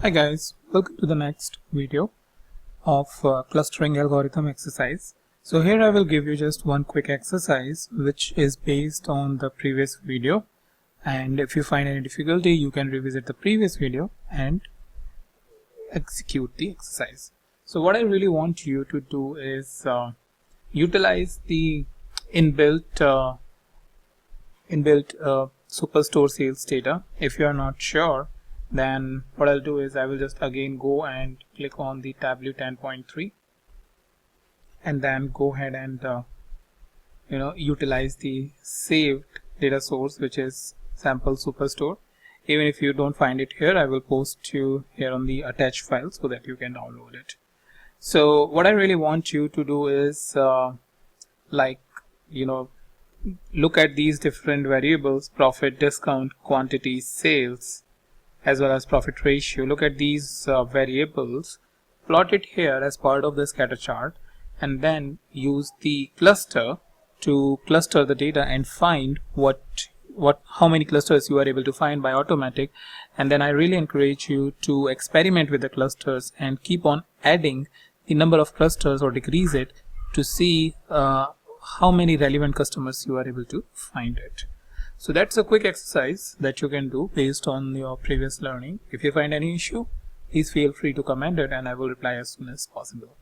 Hi guys, welcome to the next video of clustering algorithm exercise. So here I will give you just one quick exercise which is based on the previous video, and if you find any difficulty you can revisit the previous video and execute the exercise. So what I really want you to do is utilize the inbuilt superstore sales data. If you are not sure, then what I'll do is I will just again go and click on the Tableau 10.3 and then go ahead and utilize the saved data source, which is sample superstore. Even if you don't find it here, I will post you here on the attached file so that you can download it. So what I really want you to do is look at these different variables: profit, discount, quantity, sales, as well as profit ratio. Look at these variables, plot it here as part of the scatter chart, and then use the cluster to cluster the data and find how many clusters you are able to find by automatic. And then I really encourage you to experiment with the clusters and keep on adding the number of clusters or decrease it to see how many relevant customers you are able to find it. So that's a quick exercise that you can do based on your previous learning. If you find any issue, please feel free to comment it and I will reply as soon as possible.